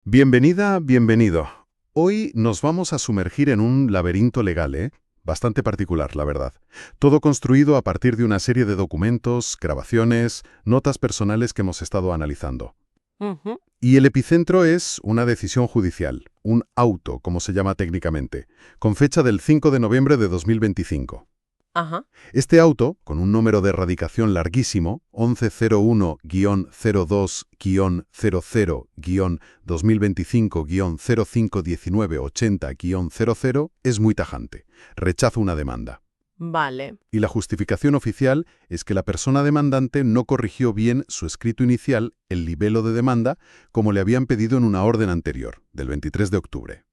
Bienvenida, bienvenido. Hoy nos vamos a sumergir en un laberinto legal, bastante particular, la verdad. Todo construido a partir de una serie de documentos, grabaciones, notas personales que hemos estado analizando. Ujú. Y el epicentro es una decisión judicial, un auto, como se llama técnicamente, con fecha del 5 de noviembre de 2025. Ajá. Este auto, con un número de radicación larguísimo, 1101-02-00-2025-051980-00, es muy tajante. Rechaza una demanda. Vale. Y la justificación oficial es que la persona demandante no corrigió bien su escrito inicial, el libelo de demanda, como le habían pedido en una orden anterior, del 23 de octubre.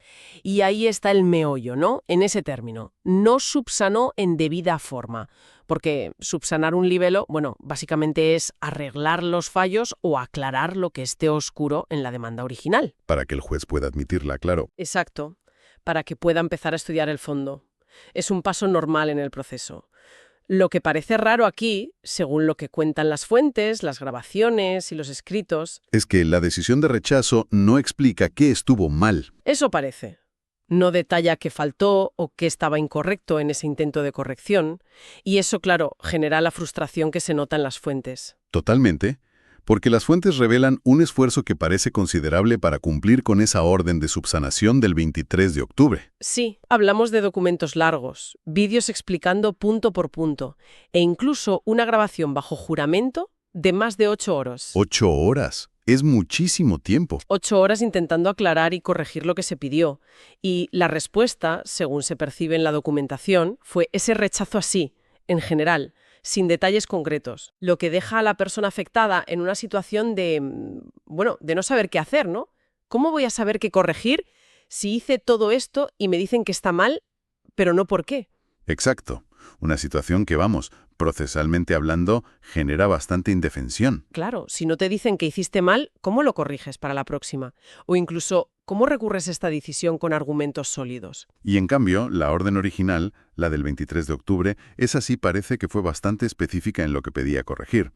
Y ahí está el meollo, ¿no? En ese término. No subsanó en debida forma. Porque subsanar un libelo, bueno, básicamente es arreglar los fallos o aclarar lo que esté oscuro en la demanda original. Para que el juez pueda admitirla, claro. Exacto. Para que pueda empezar a estudiar el fondo. Es un paso normal en el proceso. Lo que parece raro aquí, según lo que cuentan las fuentes, las grabaciones y los escritos, Es que la decisión de rechazo no explica qué estuvo mal. eso parece. No detalla qué faltó o qué estaba incorrecto en ese intento de corrección, y eso, claro, genera la frustración que se nota en las fuentes. Totalmente, porque las fuentes revelan un esfuerzo que parece considerable para cumplir con esa orden de subsanación del 23 de octubre. Sí, hablamos de documentos largos, vídeos explicando punto por punto, e incluso una grabación bajo juramento de más de 8 horas. 8 horas. Es muchísimo tiempo. 8 horas intentando aclarar y corregir lo que se pidió. Y la respuesta, según se percibe en la documentación, fue ese rechazo así, en general, sin detalles concretos, lo que deja a la persona afectada en una situación de, bueno, de no saber qué hacer, ¿no? ¿Cómo voy a saber qué corregir si hice todo esto y me dicen que está mal, pero no por qué? Exacto. Una situación que, vamos, procesalmente hablando, genera bastante indefensión. Claro, si no te dicen que hiciste mal, ¿cómo lo corriges para la próxima? O incluso, ¿cómo recurres a esta decisión con argumentos sólidos? Y en cambio, la orden original, la del 23 de octubre, esa sí parece que fue bastante específica en lo que pedía corregir.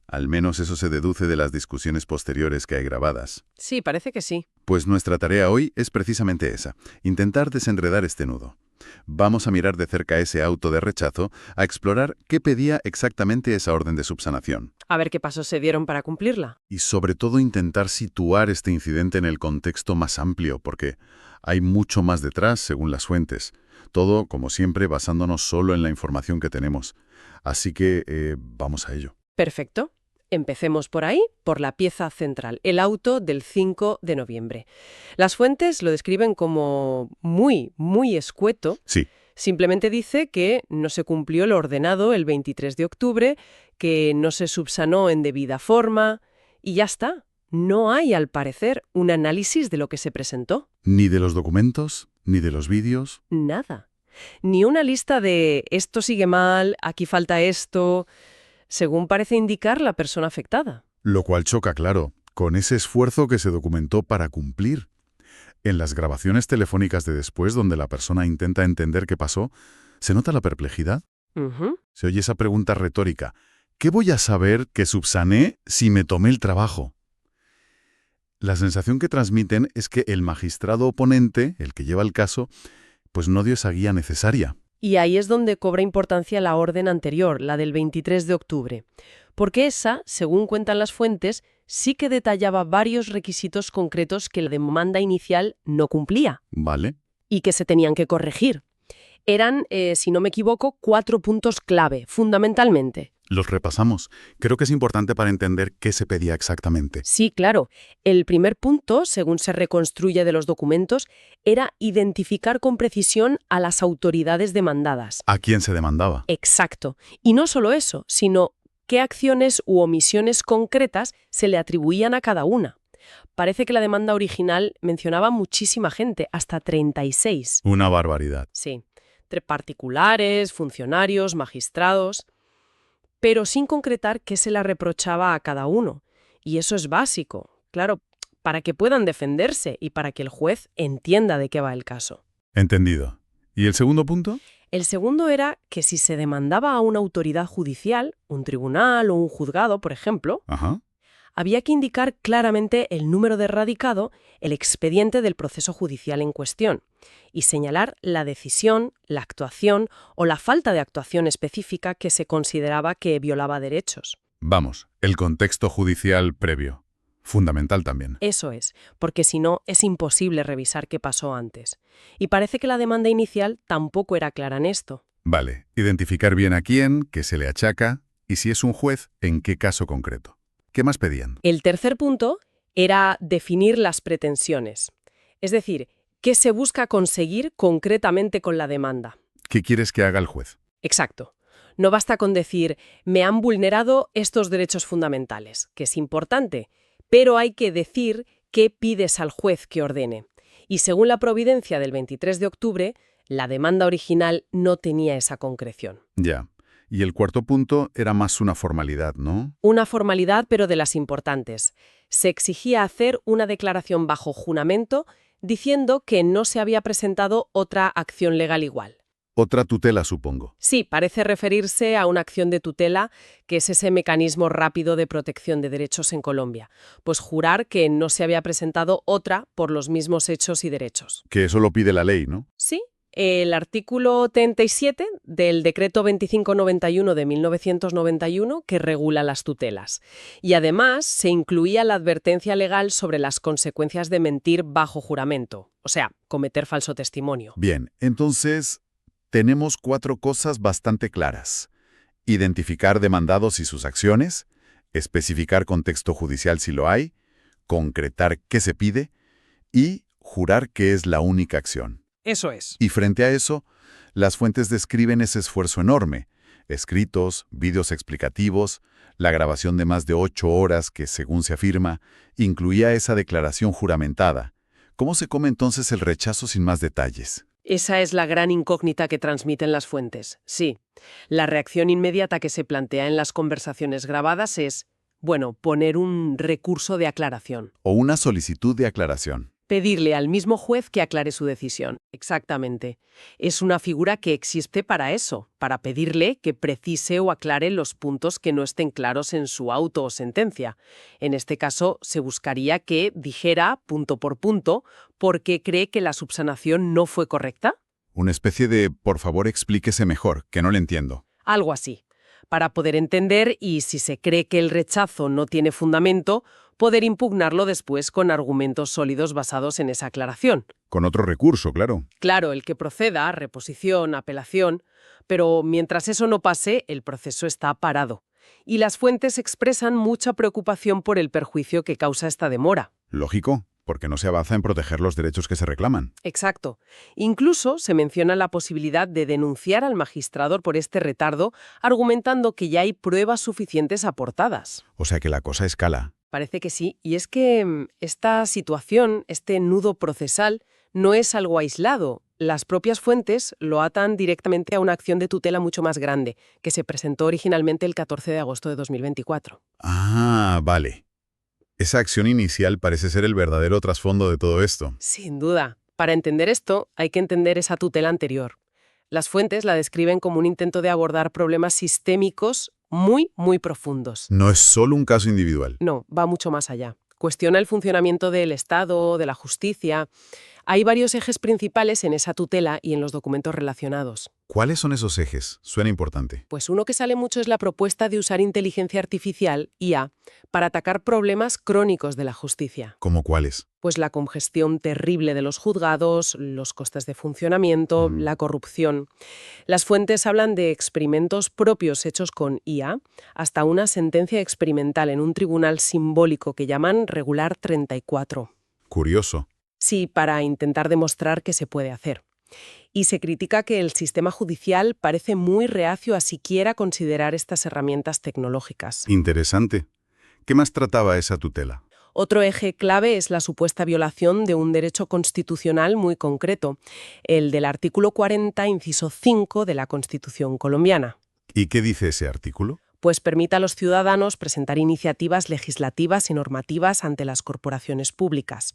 Al menos eso se deduce de las discusiones posteriores que hay grabadas. Sí, parece que sí. Pues nuestra tarea hoy es precisamente esa, intentar desenredar este nudo. Vamos a mirar de cerca ese auto de rechazo, a explorar qué pedía exactamente esa orden de subsanación. A ver qué pasos se dieron para cumplirla. Y sobre todo intentar situar este incidente en el contexto más amplio, porque hay mucho más detrás según las fuentes. Todo, como siempre, basándonos solo en la información que tenemos. Así que vamos a ello. Perfecto. Empecemos por ahí, por la pieza central, el auto del 5 de noviembre. Las fuentes lo describen como muy escueto. Sí, Simplemente dice que no se cumplió lo ordenado el 23 de octubre, que no se subsanó en debida forma, y ya está. No hay, al parecer, un análisis de lo que se presentó. ni de los documentos, ni de los vídeos. Nada. Ni una lista de esto sigue mal, aquí falta esto, según parece indicar la persona afectada. Lo cual choca, claro, con ese esfuerzo que se documentó para cumplir. En las grabaciones telefónicas de después, donde la persona intenta entender qué pasó, ¿se nota la perplejidad? Ujú. Se oye esa pregunta retórica. ¿Qué voy a saber que subsané si me tomé el trabajo? La sensación que transmiten es que el magistrado oponente, el que lleva el caso, pues no dio esa guía necesaria. Y ahí es donde cobra importancia la orden anterior, la del 23 de octubre. Porque esa, según cuentan las fuentes, sí que detallaba varios requisitos concretos que la demanda inicial no cumplía ¿Vale? y que se tenían que corregir. Eran, si no me equivoco, 4 puntos clave, fundamentalmente. Los repasamos. Creo que es importante para entender qué se pedía exactamente. Sí, claro. El primer punto, según se reconstruye de los documentos, era identificar con precisión a las autoridades demandadas. ¿A quién se demandaba? Exacto. Y no solo eso, sino qué acciones u omisiones concretas se le atribuían a cada una. Parece que la demanda original mencionaba muchísima gente, hasta 36. Una barbaridad. Sí, entre particulares, funcionarios, magistrados, pero sin concretar qué se le reprochaba a cada uno. Y eso es básico, claro, para que puedan defenderse y para que el juez entienda de qué va el caso. Entendido. ¿Y el segundo punto? El segundo era que si se demandaba a una autoridad judicial, un tribunal o un juzgado, por ejemplo, Ajá. había que indicar claramente el número de radicado, el expediente del proceso judicial en cuestión, y señalar la decisión, la actuación o la falta de actuación específica que se consideraba que violaba derechos. Vamos, el contexto judicial previo. Fundamental también. Eso es, porque si no, es imposible revisar qué pasó antes. Y parece que la demanda inicial tampoco era clara en esto. Vale, identificar bien a quién, qué se le achaca y si es un juez, en qué caso concreto. ¿Qué más pedían? El tercer punto era definir las pretensiones. Es decir, ¿qué se busca conseguir concretamente con la demanda? ¿Qué quieres que haga el juez? Exacto. No basta con decir, me han vulnerado estos derechos fundamentales, que es importante, pero hay que decir qué pides al juez que ordene. Y según la providencia del 23 de octubre, la demanda original no tenía esa concreción. Ya. Y el cuarto punto era más una formalidad, ¿no? Una formalidad, pero de las importantes. Se exigía hacer una declaración bajo juramento diciendo que no se había presentado otra acción legal igual. Otra tutela, supongo. Sí, parece referirse a una acción de tutela, que es ese mecanismo rápido de protección de derechos en Colombia. Pues jurar que no se había presentado otra por los mismos hechos y derechos. Que eso lo pide la ley, ¿no? Sí. El artículo 37 del Decreto 2591 de 1991 que regula las tutelas. Y además se incluía la advertencia legal sobre las consecuencias de mentir bajo juramento, o sea, cometer falso testimonio. Bien, entonces tenemos 4 cosas bastante claras. Identificar demandados y sus acciones, especificar contexto judicial si lo hay, concretar qué se pide y jurar que es la única acción. Eso es. Y frente a eso, las fuentes describen ese esfuerzo enorme. Escritos, vídeos explicativos, la grabación de más de 8 horas que, según se afirma, incluía esa declaración juramentada. ¿Cómo se come entonces el rechazo sin más detalles? Esa es la gran incógnita que transmiten las fuentes. Sí, la reacción inmediata que se plantea en las conversaciones grabadas es, bueno, poner un recurso de aclaración. O una solicitud de aclaración. Pedirle al mismo juez que aclare su decisión. Exactamente. Es una figura que existe para eso, para pedirle que precise o aclare los puntos que no estén claros en su auto o sentencia. En este caso, se buscaría que dijera, punto por punto, por qué cree que la subsanación no fue correcta. Una especie de, por favor, explíquese mejor, que no le entiendo. Algo así. Para poder entender y, si se cree que el rechazo no tiene fundamento, poder impugnarlo después con argumentos sólidos basados en esa aclaración. Con otro recurso, claro. Claro, el que proceda, reposición, apelación, pero mientras eso no pase, el proceso está parado. Y las fuentes expresan mucha preocupación por el perjuicio que causa esta demora. Lógico, porque no se avanza en proteger los derechos que se reclaman. Exacto. Incluso se menciona la posibilidad de denunciar al magistrado por este retardo, argumentando que ya hay pruebas suficientes aportadas. O sea que la cosa escala. Parece que sí, y es que esta situación, este nudo procesal, no es algo aislado. Las propias fuentes lo atan directamente a una acción de tutela mucho más grande, que se presentó originalmente el 14 de agosto de 2024. Ah, vale. Esa acción inicial parece ser el verdadero trasfondo de todo esto. Sin duda. Para entender esto, hay que entender esa tutela anterior. Las fuentes la describen como un intento de abordar problemas sistémicos muy, muy profundos. No es solo un caso individual. No, va mucho más allá. Cuestiona el funcionamiento del Estado, de la justicia. Hay varios ejes principales en esa tutela y en los documentos relacionados. ¿Cuáles son esos ejes? Suena importante. Pues uno que sale mucho es la propuesta de usar inteligencia artificial, IA, para atacar problemas crónicos de la justicia. ¿Cómo cuáles? Pues la congestión terrible de los juzgados, los costes de funcionamiento, la corrupción. Las fuentes hablan de experimentos propios hechos con IA, hasta una sentencia experimental en un tribunal simbólico que llaman Regular 34. Curioso. Sí, para intentar demostrar que se puede hacer. Y se critica que el sistema judicial parece muy reacio a siquiera considerar estas herramientas tecnológicas. Interesante. ¿Qué más trataba esa tutela? Otro eje clave es la supuesta violación de un derecho constitucional muy concreto, el del artículo 40, inciso 5 de la Constitución colombiana. ¿Y qué dice ese artículo? Pues permite a los ciudadanos presentar iniciativas legislativas y normativas ante las corporaciones públicas.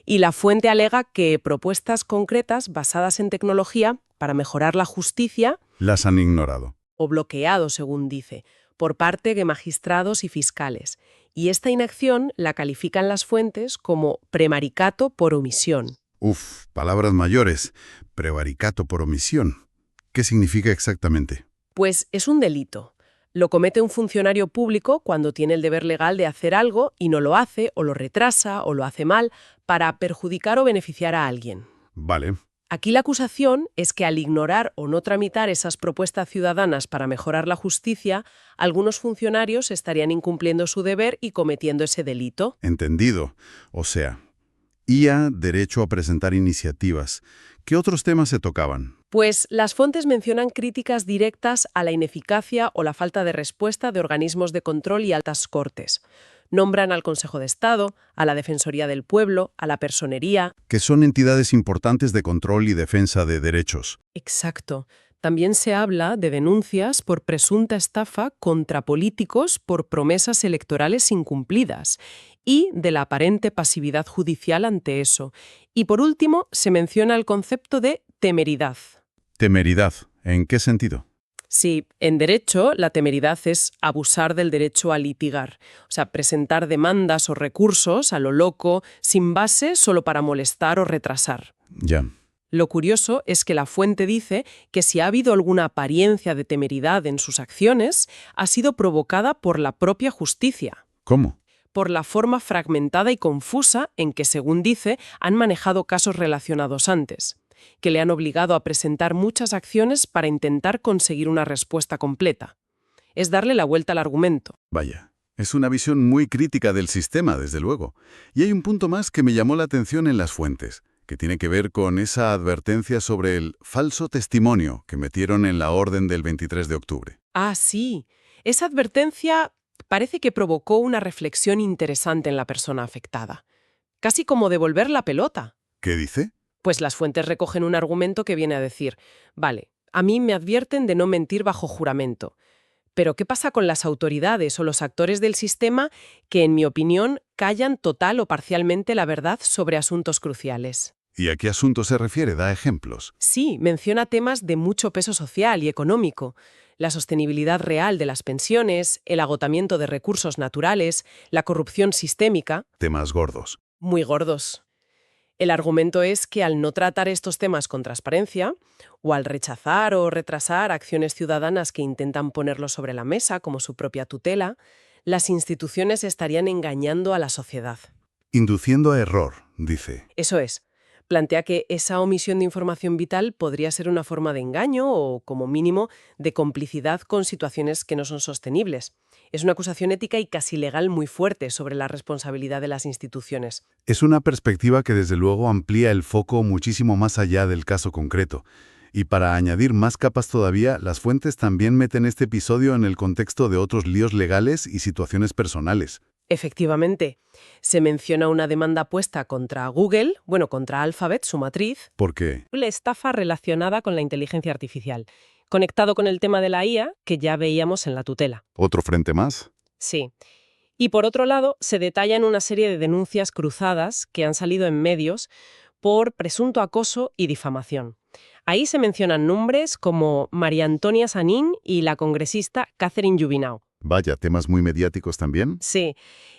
Y la fuente alega que propuestas concretas basadas en tecnología para mejorar la justicia Las han ignorado. o bloqueado, según dice, por parte de magistrados y fiscales, Y esta inacción la califican las fuentes como prevaricato por omisión. Uf, palabras mayores. Prevaricato por omisión. ¿Qué significa exactamente? Pues es un delito. Lo comete un funcionario público cuando tiene el deber legal de hacer algo y no lo hace, o lo retrasa, o lo hace mal, para perjudicar o beneficiar a alguien. Vale. Aquí la acusación es que al ignorar o no tramitar esas propuestas ciudadanas para mejorar la justicia, algunos funcionarios estarían incumpliendo su deber y cometiendo ese delito. Entendido. O sea, IA, derecho a presentar iniciativas. ¿Qué otros temas se tocaban? Pues las fuentes mencionan críticas directas a la ineficacia o la falta de respuesta de organismos de control y altas cortes. Nombran al Consejo de Estado, a la Defensoría del Pueblo, a la Personería. Que son entidades importantes de control y defensa de derechos. Exacto. También se habla de denuncias por presunta estafa contra políticos por promesas electorales incumplidas y de la aparente pasividad judicial ante eso. Y por último, se menciona el concepto de temeridad. Temeridad. ¿En qué sentido? Sí, en derecho, la temeridad es abusar del derecho a litigar, o sea, presentar demandas o recursos a lo loco, sin base, solo para molestar o retrasar. Ya. Lo curioso es que la fuente dice que si ha habido alguna apariencia de temeridad en sus acciones, ha sido provocada por la propia justicia. ¿Cómo? Por la forma fragmentada y confusa en que, según dice, han manejado casos relacionados antes, que le han obligado a presentar muchas acciones para intentar conseguir una respuesta completa. Es darle la vuelta al argumento. Vaya. Es una visión muy crítica del sistema, desde luego. Y hay un punto más que me llamó la atención en las fuentes, que tiene que ver con esa advertencia sobre el falso testimonio que metieron en la orden del 23 de octubre. Ah, sí. Esa advertencia parece que provocó una reflexión interesante en la persona afectada. Casi como devolver la pelota. ¿Qué dice? Pues las fuentes recogen un argumento que viene a decir, vale, a mí me advierten de no mentir bajo juramento. Pero ¿qué pasa con las autoridades o los actores del sistema que, en mi opinión, callan total o parcialmente la verdad sobre asuntos cruciales? ¿Y a qué asunto se refiere? Da ejemplos. Sí, menciona temas de mucho peso social y económico. La sostenibilidad real de las pensiones, el agotamiento de recursos naturales, la corrupción sistémica. Temas gordos. Muy gordos. El argumento es que al no tratar estos temas con transparencia, o al rechazar o retrasar acciones ciudadanas que intentan ponerlos sobre la mesa como su propia tutela, las instituciones estarían engañando a la sociedad. Induciendo a error, dice. Eso es. Plantea que esa omisión de información vital podría ser una forma de engaño o, como mínimo, de complicidad con situaciones que no son sostenibles. Es una acusación ética y casi legal muy fuerte sobre la responsabilidad de las instituciones. Es una perspectiva que desde luego amplía el foco muchísimo más allá del caso concreto. Y para añadir más capas todavía, las fuentes también meten este episodio en el contexto de otros líos legales y situaciones personales. Efectivamente, se menciona una demanda puesta contra Google, contra Alphabet, su matriz. ¿Por qué? La estafa relacionada con la inteligencia artificial, conectado con el tema de la IA que ya veíamos en la tutela. ¿Otro frente más? Sí. Y por otro lado, se detallan una serie de denuncias cruzadas que han salido en medios por presunto acoso y difamación. Ahí se mencionan nombres como María Antonia Sanín y la congresista Catherine Jubinau. Vaya, temas muy mediáticos también. Sí,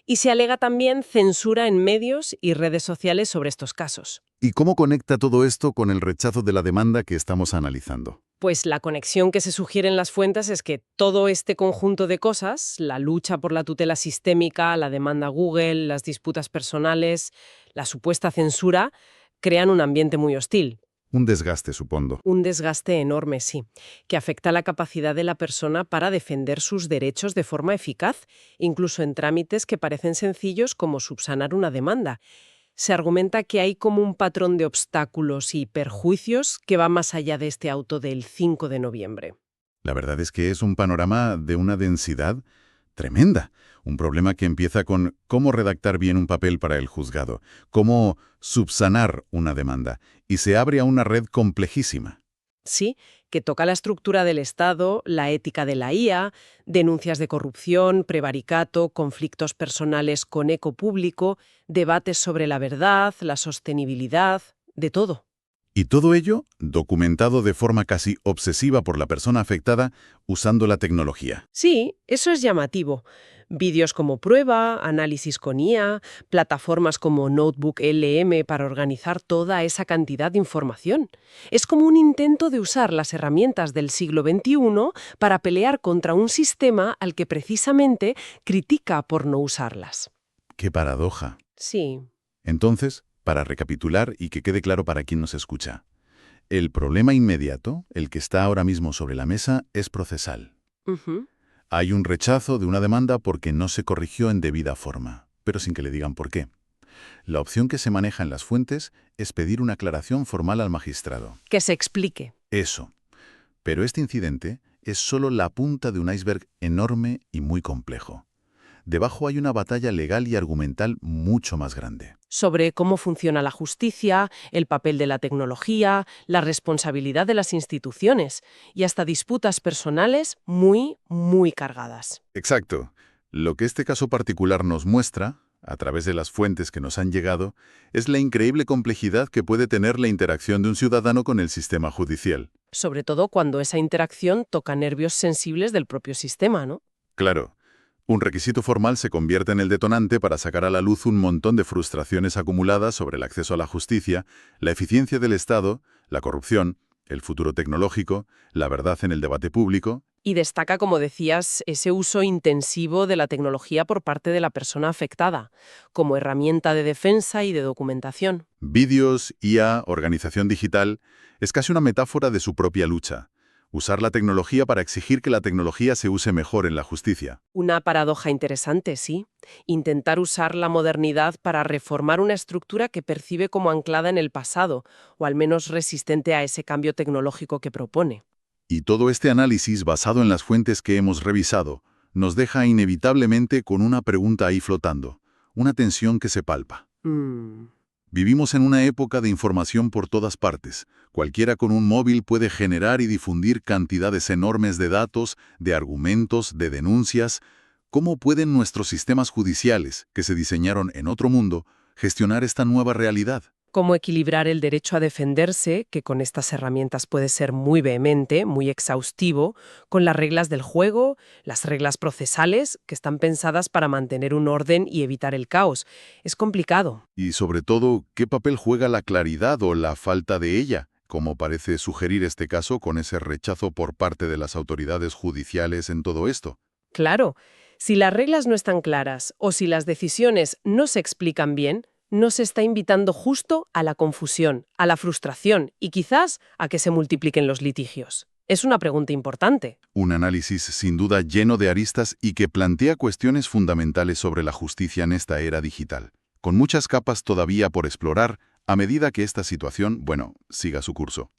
y se alega también censura en medios y redes sociales sobre estos casos. ¿Y cómo conecta todo esto con el rechazo de la demanda que estamos analizando? Pues la conexión que se sugiere en las fuentes es que todo este conjunto de cosas, la lucha por la tutela sistémica, la demanda a Google, las disputas personales, la supuesta censura, crean un ambiente muy hostil. Un desgaste, supongo. Un desgaste enorme, sí, que afecta a la capacidad de la persona para defender sus derechos de forma eficaz, incluso en trámites que parecen sencillos como subsanar una demanda. Se argumenta que hay como un patrón de obstáculos y perjuicios que va más allá de este auto del 5 de noviembre. La verdad es que es un panorama de una densidad tremenda. Un problema que empieza con cómo redactar bien un papel para el juzgado, cómo subsanar una demanda, y se abre a una red complejísima. Sí, que toca la estructura del Estado, la ética de la IA, denuncias de corrupción, prevaricato, conflictos personales con eco público, debates sobre la verdad, la sostenibilidad, de todo. Y todo ello documentado de forma casi obsesiva por la persona afectada usando la tecnología. Sí, eso es llamativo. Vídeos como prueba, análisis con IA, plataformas como Notebook LM para organizar toda esa cantidad de información. Es como un intento de usar las herramientas del siglo XXI para pelear contra un sistema al que precisamente critica por no usarlas. ¡Qué paradoja! Sí. Entonces, para recapitular y que quede claro para quien nos escucha, el problema inmediato, el que está ahora mismo sobre la mesa, es procesal. Ujú. Hay un rechazo de una demanda porque no se corrigió en debida forma, pero sin que le digan por qué. La opción que se maneja en las fuentes es pedir una aclaración formal al magistrado. Que se explique. Eso. Pero este incidente es solo la punta de un iceberg enorme y muy complejo. Debajo hay una batalla legal y argumental mucho más grande. Sobre cómo funciona la justicia, el papel de la tecnología, la responsabilidad de las instituciones y hasta disputas personales muy, muy cargadas. Exacto. Lo que este caso particular nos muestra, a través de las fuentes que nos han llegado, es la increíble complejidad que puede tener la interacción de un ciudadano con el sistema judicial. Sobre todo cuando esa interacción toca nervios sensibles del propio sistema, ¿no? Claro, un requisito formal se convierte en el detonante para sacar a la luz un montón de frustraciones acumuladas sobre el acceso a la justicia, la eficiencia del Estado, la corrupción, el futuro tecnológico, la verdad en el debate público. Y destaca, como decías, ese uso intensivo de la tecnología por parte de la persona afectada, como herramienta de defensa y de documentación. Vídeos, IA, organización digital, es casi una metáfora de su propia lucha. Usar la tecnología para exigir que la tecnología se use mejor en la justicia. Una paradoja interesante, sí. Intentar usar la modernidad para reformar una estructura que percibe como anclada en el pasado, o al menos resistente a ese cambio tecnológico que propone. Y todo este análisis, basado en las fuentes que hemos revisado, nos deja inevitablemente con una pregunta ahí flotando, una tensión que se palpa. Vivimos en una época de información por todas partes. Cualquiera con un móvil puede generar y difundir cantidades enormes de datos, de argumentos, de denuncias. ¿Cómo pueden nuestros sistemas judiciales, que se diseñaron en otro mundo, gestionar esta nueva realidad? Cómo equilibrar el derecho a defenderse, que con estas herramientas puede ser muy vehemente, muy exhaustivo, con las reglas del juego, las reglas procesales, que están pensadas para mantener un orden y evitar el caos. Es complicado. Y sobre todo, ¿qué papel juega la claridad o la falta de ella? Como parece sugerir este caso con ese rechazo por parte de las autoridades judiciales en todo esto. Claro, si las reglas no están claras o si las decisiones no se explican bien, nos está invitando justo a la confusión, a la frustración y quizás a que se multipliquen los litigios. Es una pregunta importante. Un análisis sin duda lleno de aristas y que plantea cuestiones fundamentales sobre la justicia en esta era digital, con muchas capas todavía por explorar a medida que esta situación, siga su curso.